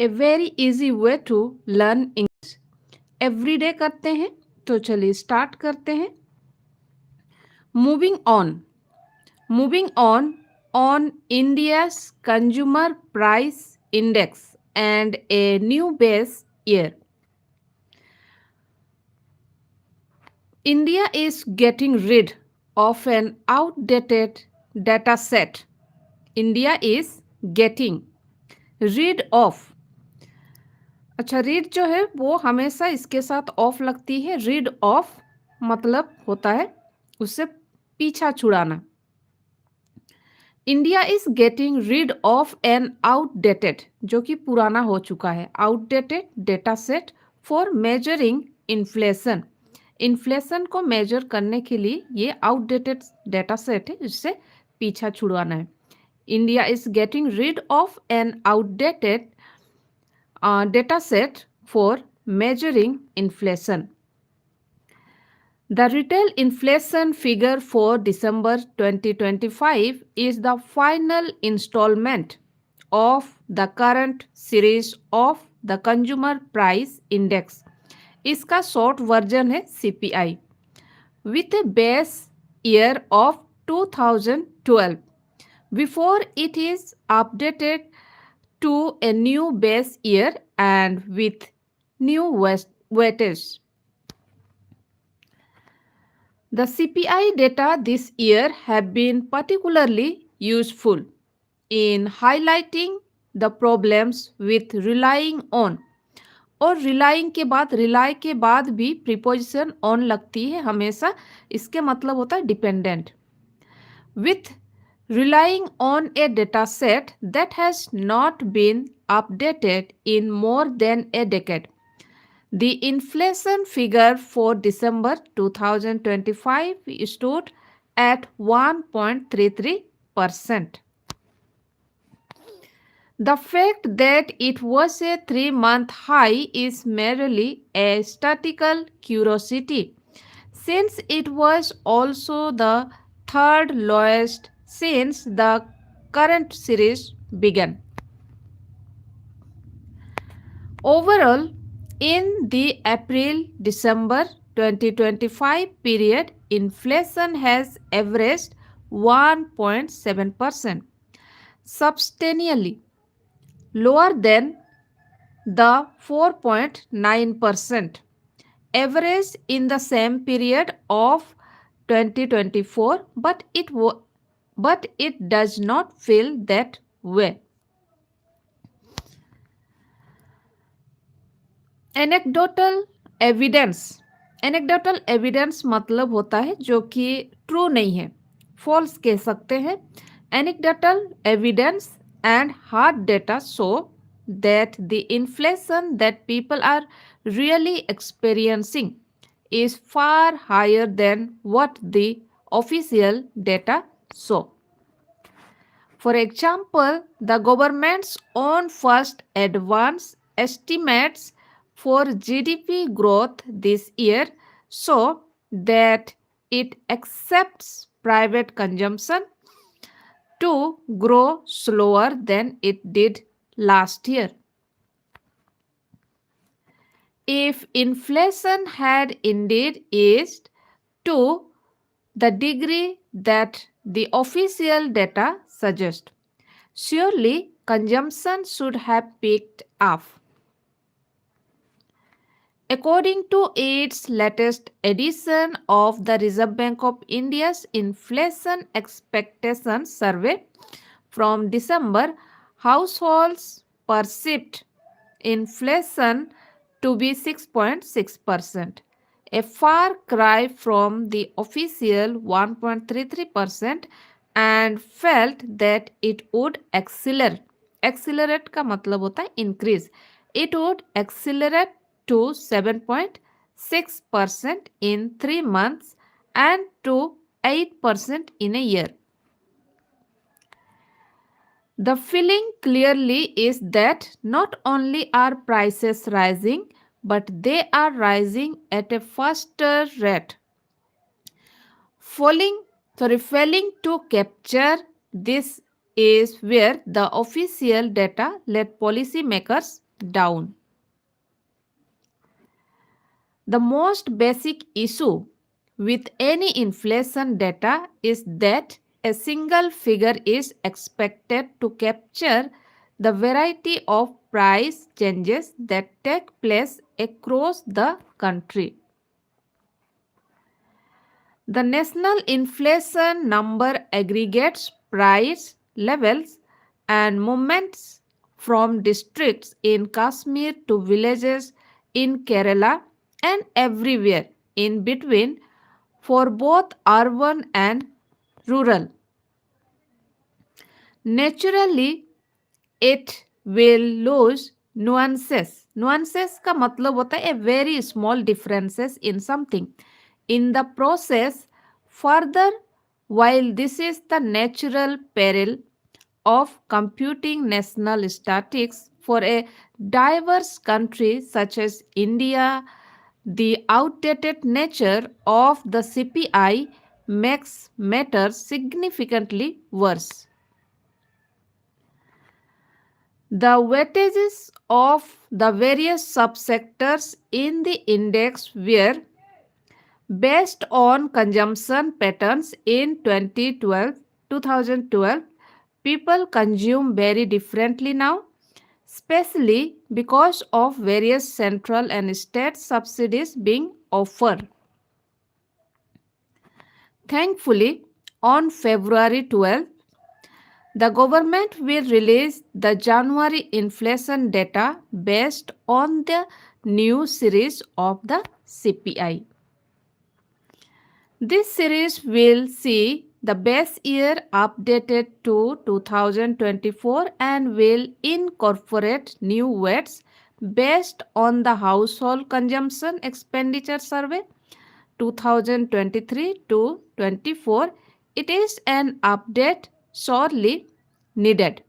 A very easy way to learn English every day करते हैं। तो चलिए स्टार्ट करते हैं। Moving on India's consumer price index and a new base year. India is getting rid of an outdated data set. India is getting rid of। अच्छा, read जो है वो हमेशा इसके साथ ऑफ लगती है। रीड ऑफ मतलब होता है उससे पीछा छुड़ाना। India is getting rid of an outdated, जो कि पुराना हो चुका है, outdated data set for measuring inflation. Inflation को मेजर करने के लिए ये आउटडेटेड डेटा सेट है, जिससे पीछा छुड़वाना है। India is getting rid of an outdated data set for measuring inflation. The retail inflation figure for December 2025 is the final installment of the current series of the Consumer Price Index. इसका short version है CPI with a base year of 2012 before it is updated to a new base year and with new weightage. The CPI data this year have been particularly useful in highlighting the problems with relying on। और relying के बाद भी preposition on लगती है हमेशा, इसके मतलब होता है dependent। With relying on a data set that has not been updated in more than a decade. The inflation figure for December 2025 stood at 1.33%. The fact that it was a 3-month high is merely a statistical curiosity, since it was also the third lowest since the current series began. Overall, in the April-December 2025 period, inflation has averaged 1.7%, substantially lower than the 4.9% average in the same period of 2024, but it does not feel that way. Anecdotal evidence मतलब होता है जो कि true नहीं है, false कह सकते हैं। Anecdotal evidence and hard data show that the inflation that people are really experiencing is far higher than what the official data show. For example, the government's own first advance estimates for GDP growth this year show that it accepts private consumption to grow slower than it did last year. If inflation had indeed eased to the degree that the official data suggests, surely consumption should have picked up. According to its latest edition of the Reserve Bank of India's Inflation Expectation Survey from December, households perceived inflation to be 6.6%, a far cry from the official 1.33%, and felt that it would accelerate. Accelerate का मतलब होता है increase. It would accelerate to 7.6% in 3 months and to 8% in a year. The feeling clearly is that not only are prices rising, but they are rising at a faster rate. Failing to capture this is where the official data led policymakers down. The most basic issue with any inflation data is that a single figure is expected to capture the variety of price changes that take place across the country. The national inflation number aggregates price levels and movements from districts in Kashmir to villages in Kerala and everywhere in between for both urban and rural. Naturally, it will lose nuances. Nuances का मतलब होता है a very small differences in something. In the process, further, while this is the natural peril of computing national statistics for a diverse country such as India, the outdated nature of the CPI makes matters significantly worse. The weightages of the various subsectors in the index were based on consumption patterns in 2012. People consume very differently now, especially because of various central and state subsidies being offered. Thankfully, on February 12th, the government will release the January inflation data based on the new series of the CPI. This series will see the base year updated to 2024 and will incorporate new weights based on the Household Consumption Expenditure Survey 2023 to 24. It is an update sorely needed.